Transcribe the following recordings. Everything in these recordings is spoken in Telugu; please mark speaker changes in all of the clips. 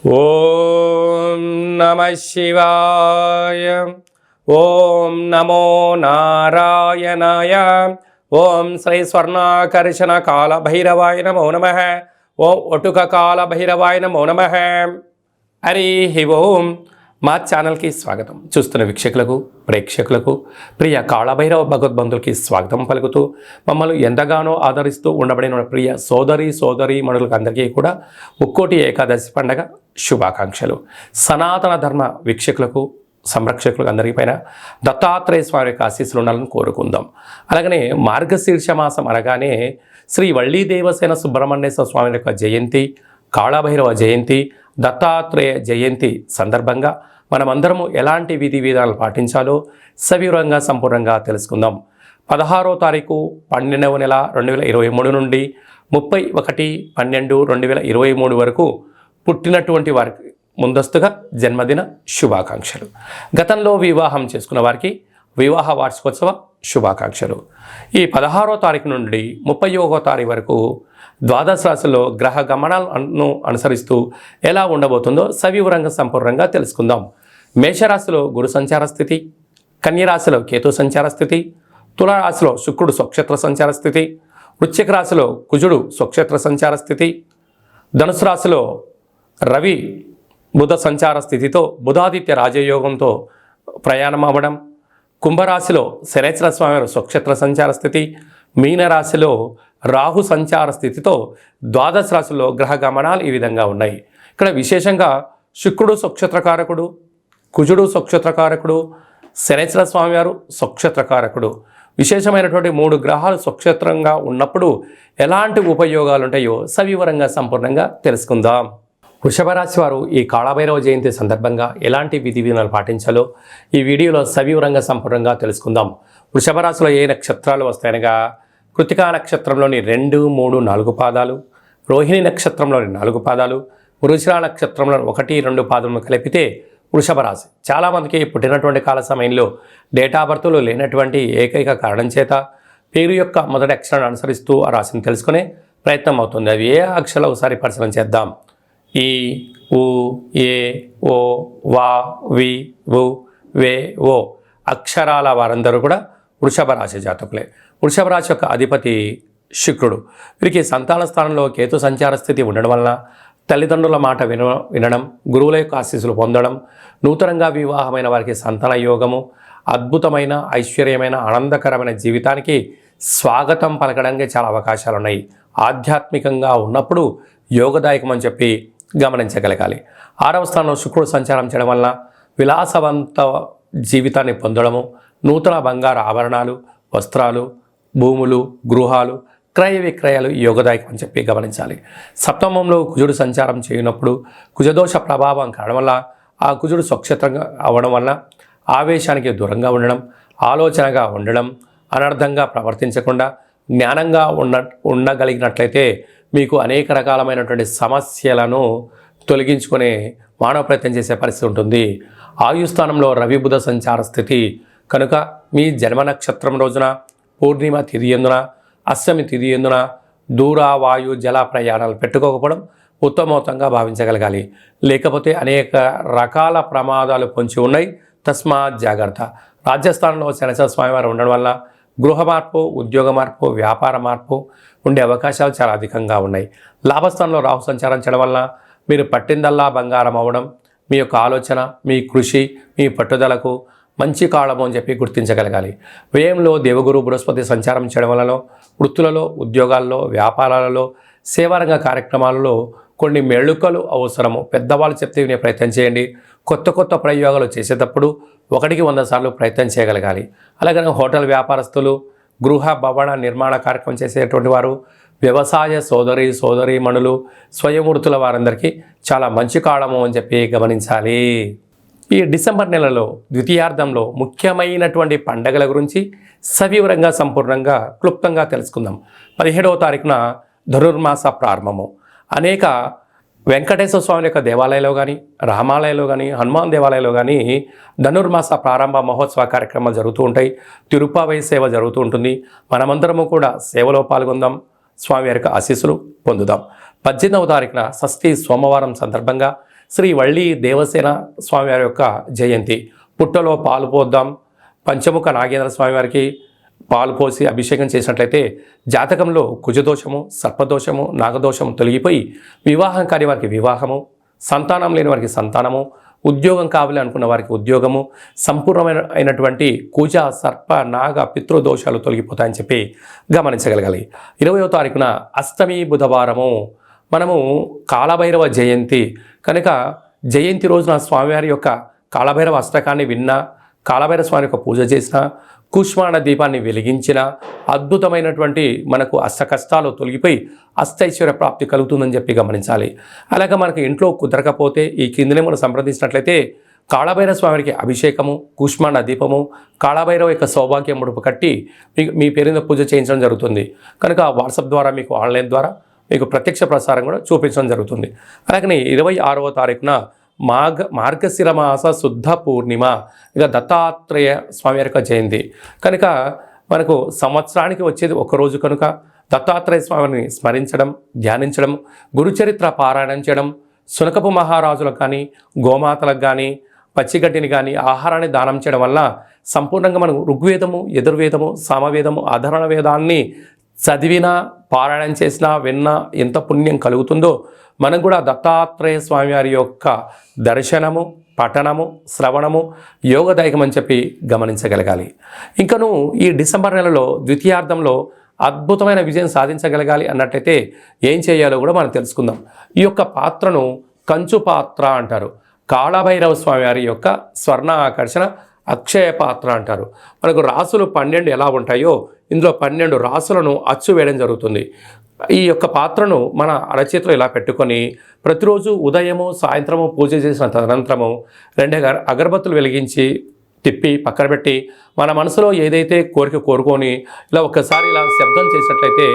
Speaker 1: ఓం నమః శివాయ. ఓం నమో నారాయణాయ. ఓం శ్రీ స్వర్ణాకర్షణ కాల భైరవాయ నమో నమః. ఓం ఒటుక కాల భైరవాయ నమో నమః. హరి ఓం. మా ఛానల్కి స్వాగతం. చూస్తున్న వీక్షకులకు, ప్రేక్షకులకు, ప్రియ కాళభైరవ భగవద్బంధులకి స్వాగతం పలుకుతూ మమ్మల్ని ఎంతగానో ఆదరిస్తూ ఉండబడిన ప్రియ సోదరి మనులకు అందరికీ కూడా ముక్కోటి ఏకాదశి పండగ శుభాకాంక్షలు. సనాతన ధర్మ వీక్షకులకు, సంరక్షకులకు అందరిపైన దత్తాత్రేయ స్వామి యొక్క ఆశీస్సులు ఉండాలని కోరుకుందాం. అలాగనే మార్గశీర్ష మాసం అనగానే శ్రీ వళ్ళీ దేవసేన సుబ్రహ్మణ్యేశ్వర స్వామి యొక్క జయంతి, కాళభైరవ జయంతి, దత్తాత్రేయ జయంతి సందర్భంగా మనమందరము ఎలాంటి విధి విధానాలు పాటించాలో సవివరంగా సంపూర్ణంగా తెలుసుకుందాం. 16వ తారీఖు 12వ నెల 2023 నుండి 31/12/2023 వరకు పుట్టినటువంటి వారికి ముందస్తుగా జన్మదిన శుభాకాంక్షలు. గతంలో వివాహం చేసుకున్న వారికి వివాహ వార్షికోత్సవ శుభాకాంక్షలు. ఈ 16వ తారీఖు నుండి 31వ తారీఖు వరకు ద్వాదశ రాశుల్లో గ్రహ గమనాలను అనుసరిస్తూ ఎలా ఉండబోతుందో సవివరంగా సంపూర్ణంగా తెలుసుకుందాం. మేషరాశిలో గురు సంచార స్థితి, కన్యరాశిలో కేతు సంచార స్థితి, తులారాశిలో శుక్రుడు స్వక్షేత్ర సంచార స్థితి, వృశ్చిక రాశిలో కుజుడు స్వక్షేత్ర సంచార స్థితి, ధనుసు రాశిలో రవి బుధ సంచార స్థితితో బుధాదిత్య రాజయోగంతో ప్రయాణం అవ్వడం, కుంభరాశిలో శనేశ్వర స్వామి స్వక్షేత్ర సంచార స్థితి, మీనరాశిలో రాహు సంచార స్థితితో ద్వాదశ రాశుల్లో గ్రహ గమనాలు ఈ విధంగా ఉన్నాయి. ఇక్కడ విశేషంగా శుక్రుడు స్వక్షేత్రకారకుడు, కుజుడు స్వక్షేత్రకారకుడు, శనేశ్వర స్వామి వారు స్వక్షేత్రకారకుడు. విశేషమైనటువంటి 3 గ్రహాలు స్వక్షేత్రంగా ఉన్నప్పుడు ఎలాంటి ఉపయోగాలు ఉంటాయో సవివరంగా సంపూర్ణంగా తెలుసుకుందాం. వృషభ రాశి వారు ఈ కాళభైరవ జయంతి సందర్భంగా ఎలాంటి విధి విధానాలు పాటించాలో ఈ వీడియోలో సవివరంగా సంపూర్ణంగా తెలుసుకుందాం. వృషభ రాశిలో ఏ నక్షత్రాలు వస్తాయనగా కృతికా నక్షత్రంలోని 2, 3, 4 పాదాలు, రోహిణి నక్షత్రంలోని 4 పాదాలు, మృగశిర నక్షత్రంలోని 1, 2 పాదములను కలిపితే వృషభ రాశి. చాలామందికి పుట్టినటువంటి కాల సమయంలో డేట్ ఆఫ్ బర్త్లు లేనటువంటి ఏకైక కారణం చేత పేరు యొక్క మొదటి అక్షరాన్ని అనుసరిస్తూ ఆ రాశిని తెలుసుకునే ప్రయత్నం అవుతుంది. అవి ఏ అక్షరాలు ఒకసారి పరిశీలన చేద్దాం. ఈ, ఉ, ఏ, ఓ, వా, వి, వు, వే, ఓ అక్షరాల వారందరూ కూడా వృషభ రాశి జాతకులే. వృషభ రాశి యొక్క అధిపతి శుక్రుడు. వీరికి సంతాన స్థానంలో కేతు సంచార స్థితి ఉండడం వలన తల్లిదండ్రుల మాట వినడం, గురువుల యొక్క ఆశీస్సులు పొందడం, నూతనంగా వివాహమైన వారికి సంతాన యోగము, అద్భుతమైన ఐశ్వర్యమైన ఆనందకరమైన జీవితానికి స్వాగతం పలకడానికి చాలా అవకాశాలు ఉన్నాయి. ఆధ్యాత్మికంగా ఉన్నప్పుడు యోగదాయకం అని చెప్పి గమనించగలగాలి. 6వ స్థానంలో శుక్రుడు సంచారం చేయడం వలన విలాసవంత జీవితాన్ని పొందడము, నూతన బంగారు ఆభరణాలు, వస్త్రాలు, భూములు, గృహాలు, క్రయ విక్రయాలు యోగదాయకం అని చెప్పి గమనించాలి. సప్తమంలో కుజుడు సంచారం చేయనప్పుడు కుజదోష ప్రభావం కావడం వల్ల ఆ కుజుడు స్వక్షేత్రంగా అవ్వడం వల్ల ఆవేశానికి దూరంగా ఉండడం, ఆలోచనగా ఉండడం, అనర్థంగా ప్రవర్తించకుండా జ్ఞానంగా ఉండగలిగినట్లయితే మీకు అనేక రకాలమైనటువంటి సమస్యలను తొలగించుకునే మానవ ప్రయత్నం చేసే పరిస్థితి ఉంటుంది. ఆయుస్థానంలో రవి బుధ సంచార స్థితి కనుక మీ జన్మ నక్షత్రం రోజున పూర్ణిమ తిథి ఎందున, అష్టమి తిథి ఎందున దూర వాయు జల ప్రయాణాలు పెట్టుకోకపోవడం ఉత్తమోత్తంగా భావించగలగాలి. లేకపోతే అనేక రకాల ప్రమాదాలు పొంచి ఉన్నాయి. తస్మాత్ జాగ్రత్త. రాజస్థాన్లో శనేశ్వర స్వామివారు ఉండడం వల్ల గృహ మార్పు, ఉద్యోగ మార్పు, వ్యాపార మార్పు ఉండే అవకాశాలు చాలా అధికంగా ఉన్నాయి. లాభస్థానంలో రాహు సంచారం చేయడం వల్ల మీరు పట్టిందల్లా బంగారం అవ్వడం, మీ యొక్క ఆలోచన, మీ కృషి, మీ పట్టుదలకు మంచి కాలము అని చెప్పి గుర్తించగలగాలి. వ్యయంలో దేవగురు బృహస్పతి సంచారం చేయడం వల్ల వృత్తులలో, ఉద్యోగాల్లో, వ్యాపారాలలో, సేవారంగ కార్యక్రమాలలో కొన్ని మెళుకలు అవసరము. పెద్దవాళ్ళు చెప్తే వినే ప్రయత్నం చేయండి. కొత్త ప్రయోగాలు చేసేటప్పుడు 1కి 100 సార్లు ప్రయత్నం చేయగలగాలి. అలాగే హోటల్ వ్యాపారస్తులు, గృహ భవన నిర్మాణ కార్యక్రమం చేసేటువంటి వారు, వ్యవసాయ సోదరీమణులు, స్వయం వృత్తుల వారందరికీ చాలా మంచి కాలము అని చెప్పి గమనించాలి. ఈ డిసెంబర్ నెలలో ద్వితీయార్థంలో ముఖ్యమైనటువంటి పండగల గురించి సవివరంగా సంపూర్ణంగా క్లుప్తంగా తెలుసుకుందాం. 17వ తారీఖున ధనుర్మాస ప్రారంభము. అనేక వెంకటేశ్వర స్వామి యొక్క దేవాలయంలో కానీ, రామాలయంలో కానీ, హనుమాన్ దేవాలయంలో కానీ ధనుర్మాస ప్రారంభ మహోత్సవ కార్యక్రమాలు జరుగుతూ ఉంటాయి. తిరుపావై సేవ జరుగుతూ ఉంటుంది. మనమందరము కూడా సేవలో పాల్గొందాం, స్వామి వారికి ఆశీస్సులు పొందుదాం. 18వ తారీఖున షష్ఠి సోమవారం సందర్భంగా శ్రీ వల్లి దేవసేన స్వామివారి యొక్క జయంతి. పుట్టలో పాలు పోద్దాం, పంచముఖ నాగేంద్ర స్వామివారికి పాలు పోసి అభిషేకం చేసినట్లయితే జాతకంలో కుజదోషము, సర్పదోషము, నాగదోషము తొలగిపోయి వివాహం కాని వారికి వివాహము, సంతానం లేని వారికి సంతానము, ఉద్యోగం కావాలి అనుకున్న వారికి ఉద్యోగము, సంపూర్ణమైనటువంటి కుజ, సర్ప, నాగ, పితృదోషాలు తొలగిపోతాయని చెప్పి గమనించగలగాలి. 20వ తారీఖున అష్టమి బుధవారము మనము కాళభైరవ జయంతి కనుక జయంతి రోజున స్వామివారి యొక్క కాళభైరవ అష్టకాన్ని విన్నా, కాళభైరవ స్వామి యొక్క పూజ చేసిన, కూష్మాండ దీపాన్ని వెలిగించిన అద్భుతమైనటువంటి మనకు అష్ట కష్టాలు తొలగిపోయి అష్టైశ్వర్య ప్రాప్తి కలుగుతుందని చెప్పి గమనించాలి. అలాగే మనకు ఇంట్లో కుదరకపోతే ఈ కిందనే మనం సంప్రదించినట్లయితే కాళభైరవ స్వామికి అభిషేకము, కూష్మాండ దీపము, కాళభైరవ యొక్క సౌభాగ్య ముడుపు కట్టి మీ పేరున పూజ చేయించడం జరుగుతుంది. కనుక వాట్సాప్ ద్వారా మీకు ఆన్లైన్ ద్వారా మీకు ప్రత్యక్ష ప్రసారం కూడా చూపించడం జరుగుతుంది. అలాగే 26వ తారీఖున మార్గశిర మాస శుద్ధ పూర్ణిమ, ఇక దత్తాత్రేయ స్వామి యొక్క జయంతి కనుక మనకు సంవత్సరానికి వచ్చేది ఒకరోజు కనుక దత్తాత్రేయ స్వామిని స్మరించడం, ధ్యానించడం, గురుచరిత్ర పారాయణం చేయడం, శునకపు మహారాజులకు కానీ, గోమాతలకు కానీ, పచ్చిగడ్డిని కానీ ఆహారాన్ని దానం చేయడం వల్ల సంపూర్ణంగా మనం ఋగ్వేదము, యజుర్వేదము, సామవేదము, అధర్వణ వేదాన్ని చదివినా, పారాయణం చేసినా, విన్నా ఎంత పుణ్యం కలుగుతుందో మనం కూడా దత్తాత్రేయ స్వామివారి యొక్క దర్శనము, పఠనము, శ్రవణము యోగదాయకం అని చెప్పి గమనించగలగాలి. ఇంకను ఈ డిసెంబర్ నెలలో ద్వితీయార్థంలో అద్భుతమైన విజయం సాధించగలగాలి అన్నట్టయితే ఏం చేయాలో కూడా మనం తెలుసుకుందాం. ఈ యొక్క పాత్రను కంచు పాత్ర అంటారు. కాళభైరవ స్వామివారి యొక్క స్వర్ణ ఆకర్షణ అక్షయ పాత్ర అంటారు. మనకు రాసులు 12 ఎలా ఉంటాయో ఇందులో 12 రాసులను అచ్చు వేయడం జరుగుతుంది. ఈ యొక్క పాత్రను మన అరచేతిలో ఇలా పెట్టుకొని ప్రతిరోజు ఉదయము, సాయంత్రము పూజ చేసిన తదనంతరము 2 అగరబత్తులు వెలిగించి తిప్పి పక్కన పెట్టి మన మనసులో ఏదైతే కోరుకొని ఇలా ఒక్కసారి ఇలా శబ్దం చేసినట్లయితే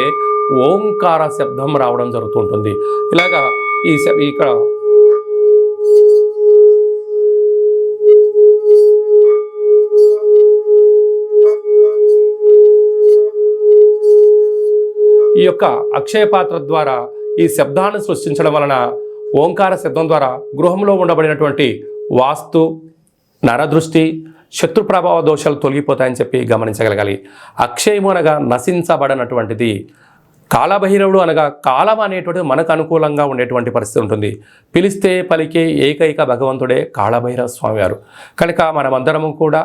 Speaker 1: ఓంకార శబ్దం రావడం జరుగుతుంటుంది. ఇలాగా ఇక్కడ ఈ యొక్క అక్షయ పాత్ర ద్వారా ఈ శబ్దాన్ని సృష్టించడం వలన ఓంకార శబ్దం ద్వారా గృహంలో ఉండబడినటువంటి వాస్తు, నరదృష్టి, శత్రు ప్రభావ దోషాలు తొలగిపోతాయని చెప్పి గమనించగలగాలి. అక్షయము అనగా నశించబడినటువంటిది, కాళభైరవుడు అనగా కాలం అనేటువంటిది మనకు అనుకూలంగా ఉండేటువంటి పరిస్థితి ఉంటుంది. పిలిస్తే పలికే ఏకైక భగవంతుడే కాళభైరవ స్వామివారు. కనుక మనమందరము కూడా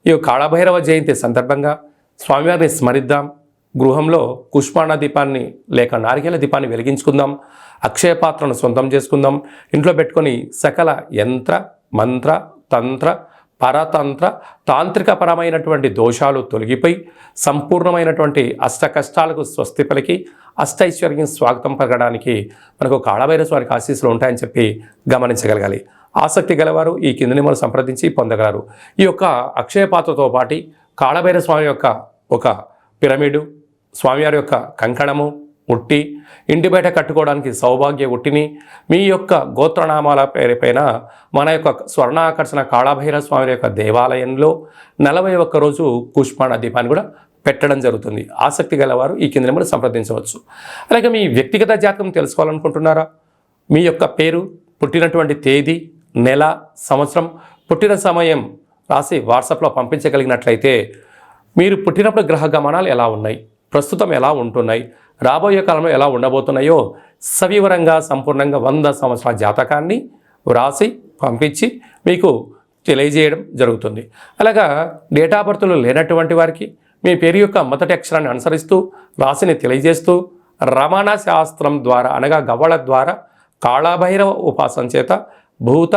Speaker 1: ఈ కాళభైరవ జయంతి సందర్భంగా స్వామివారిని స్మరిద్దాం. గృహంలో కుష్మాండ దీపాన్ని లేక నారికేల దీపాన్ని వెలిగించుకుందాం. అక్షయ పాత్రను సొంతం చేసుకుందాం. ఇంట్లో పెట్టుకొని సకల యంత్ర, మంత్ర, తంత్ర, పరతంత్ర, తాంత్రికపరమైనటువంటి దోషాలు తొలగిపోయి సంపూర్ణమైనటువంటి అష్ట కష్టాలకు స్వస్తి పలికి అష్టైశ్వర్యం స్వాగతం పలకడానికి మనకు కాళభైరవ స్వామికి ఆశీస్సులు ఉంటాయని చెప్పి గమనించగలగాలి. ఆసక్తి గలవారు ఈ కిందని మనం సంప్రదించి పొందగలరు. ఈ యొక్క అక్షయ పాత్రతో పాటు కాళభైరవ స్వామి యొక్క ఒక పిరమిడు, స్వామివారి యొక్క కంకణము, ఉట్టి, ఇంటి బయట కట్టుకోవడానికి సౌభాగ్య ఉట్టిని మీ యొక్క గోత్రనామాల పేరుపైన మన యొక్క స్వర్ణాకర్షణ కాళభైరవ స్వామి యొక్క దేవాలయంలో 41 రోజు కూష్మాండ దీపాన్ని కూడా పెట్టడం జరుగుతుంది. ఆసక్తి గలవారు ఈ కింద నెంబర్ సంప్రదించవచ్చు. అలాగే మీ వ్యక్తిగత జాతకం తెలుసుకోవాలనుకుంటున్నారా? మీ యొక్క పేరు, పుట్టినటువంటి తేదీ, నెల, సంవత్సరం, పుట్టిన సమయం రాసి వాట్సాప్లో పంపించగలిగినట్లయితే మీరు పుట్టినప్పుడు గ్రహ గమనాలు ఎలా ఉన్నాయి, ప్రస్తుతం ఎలా ఉంటున్నాయి, రాబోయే కాలంలో ఎలా ఉండబోతున్నాయో సవివరంగా సంపూర్ణంగా 100 సంవత్సరాల జాతకాన్ని వ్రాసి పంపించి మీకు తెలియజేయడం జరుగుతుంది. అలాగా డేటా బర్త్లు లేనటువంటి వారికి మీ పేరు యొక్క మొదటి అక్షరాన్ని అనుసరిస్తూ రాశిని తెలియజేస్తూ రమణ శాస్త్రం ద్వారా అనగా గవ్వళ ద్వారా కాళభైరవ ఉపాసన చేత భూత,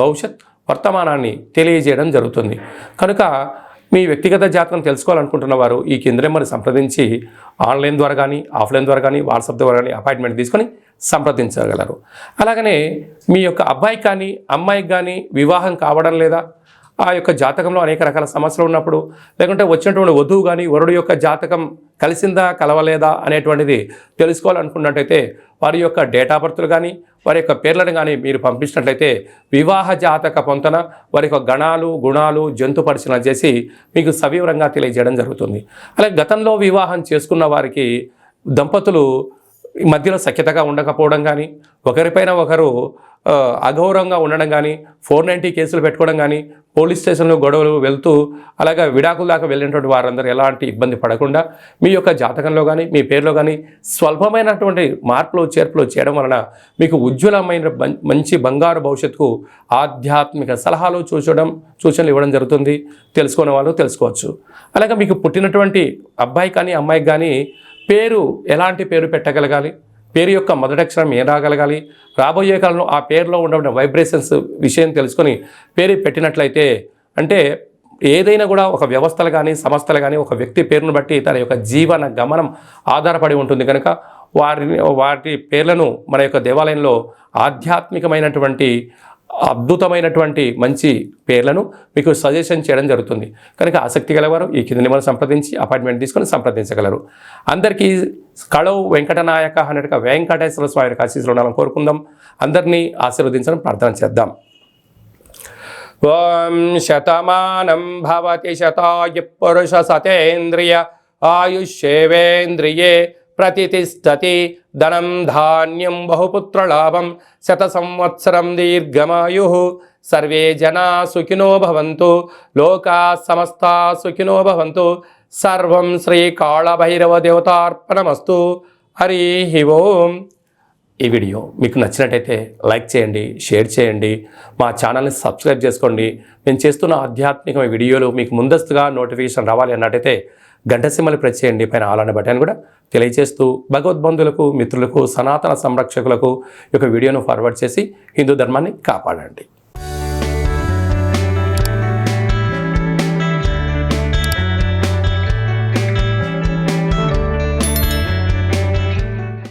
Speaker 1: భవిష్యత్, వర్తమానాన్ని తెలియజేయడం జరుగుతుంది. కనుక మీ వ్యక్తిగత జాతకం తెలుసుకోవాలనుకుంటున్న వారు ఈ కింద నెంబర్ని సంప్రదించి ఆన్లైన్ ద్వారా కానీ, ఆఫ్లైన్ ద్వారా కానీ, వాట్సాప్ ద్వారా కానీ అపాయింట్మెంట్ తీసుకొని సంప్రదించగలరు. అలాగనే మీ యొక్క అబ్బాయికి కానీ, అమ్మాయికి కానీ వివాహం కావడం లేదా, ఆ యొక్క జాతకంలో అనేక రకాల సమస్యలు ఉన్నప్పుడు, లేకుంటే వచ్చినటువంటి వధువు కానీ వరుడు యొక్క జాతకం కలిసిందా కలవలేదా అనేటువంటిది తెలుసుకోవాలనుకున్నట్టయితే వారి యొక్క డేటా బర్త్లు కానీ వారి యొక్క పేర్లను కానీ మీరు పంపించినట్లయితే వివాహ జాతక పొంతన వారి యొక్క గణాలు, గుణాలు, జంతు పరిశీలన చేసి మీకు సవివరంగా తెలియజేయడం జరుగుతుంది. అలాగే గతంలో వివాహం చేసుకున్న వారికి దంపతులు మధ్యలో సఖ్యతగా ఉండకపోవడం కానీ, ఒకరిపైన ఒకరు అగౌరవంగా ఉండడం కానీ, 490 కేసులు పెట్టుకోవడం కానీ, పోలీస్ స్టేషన్లో గొడవలు వెళ్తూ అలాగా విడాకుల దాకా వెళ్ళినటువంటి వారందరూ ఎలాంటి ఇబ్బంది పడకుండా మీ యొక్క జాతకంలో కానీ మీ పేరులో కానీ స్వల్పమైనటువంటి మార్పులు చేర్పులు చేయడం వలన మీకు ఉజ్వలమైన మంచి బంగారు భవిష్యత్తుకు ఆధ్యాత్మిక సలహాలు సూచనలు ఇవ్వడం జరుగుతుంది. తెలుసుకునే వాళ్ళు తెలుసుకోవచ్చు. అలాగే మీకు పుట్టినటువంటి అబ్బాయి కానీ అమ్మాయికి కానీ పేరు ఎలాంటి పేరు పెట్టగలగాలి, పేరు యొక్క మొదటి అక్షరం ఏం రాగలగాలి, రాబోయే కాలంలో ఆ పేరులో ఉన్న వైబ్రేషన్స్ విషయం తెలుసుకొని పేరు పెట్టినట్లయితే, అంటే ఏదైనా కూడా ఒక వ్యవస్థలు కానీ సంస్థలు కానీ ఒక వ్యక్తి పేరును బట్టి తన యొక్క జీవన గమనం ఆధారపడి ఉంటుంది కనుక వాటి పేర్లను మన యొక్క దేవాలయంలో ఆధ్యాత్మికమైనటువంటి అద్భుతమైనటువంటి మంచి పేర్లను మీకు సజెషన్ చేయడం జరుగుతుంది. కనుక ఆసక్తి గలవారు ఈ కింది నెంబర్ సంప్రదించి అపాయింట్మెంట్ తీసుకొని సంప్రదించగలరు. అందరికీ కళవు వెంకటనాయక అన్నట్టుగా వెంకటేశ్వర స్వామి ఆశీస్సులు ఉండాలని కోరుకుందాం. అందరినీ ఆశీర్వదించడం ప్రార్థన చేద్దాం. ఓం శతమానం భవతి శతాయు పురుష సతేంద్రియ ఆయుష్యేవేంద్రియే ప్రతిష్టతి ధనం ధాన్యం బహుపుత్రలాభం శత సంవత్సరం దీర్ఘమాయు. సర్వే జనా సుఖినో భవంతు, లోకా సమస్తా సుఖినో భవంతు. సర్వం శ్రీ కాళభైరవ దేవతార్పణమస్తు. హరి ఓం. ఈ వీడియో మీకు నచ్చినట్టయితే లైక్ చేయండి, షేర్ చేయండి, మా ఛానల్ని సబ్స్క్రైబ్ చేసుకోండి. నేను చేస్తున్న ఆధ్యాత్మిక వీడియోలు మీకు ముందస్తుగా నోటిఫికేషన్ రావాలి అన్నట్టయితే గంట సింబల్ ప్రెస్ చేయండి, పైన ఆల్ అనే బటన్ కూడా తెలియజేస్తూ భగవద్బంధులకు, మిత్రులకు, సనాతన సంరక్షకులకు ఈ యొక్క వీడియోను ఫార్వర్డ్ చేసి హిందూ ధర్మాన్ని కాపాడండి.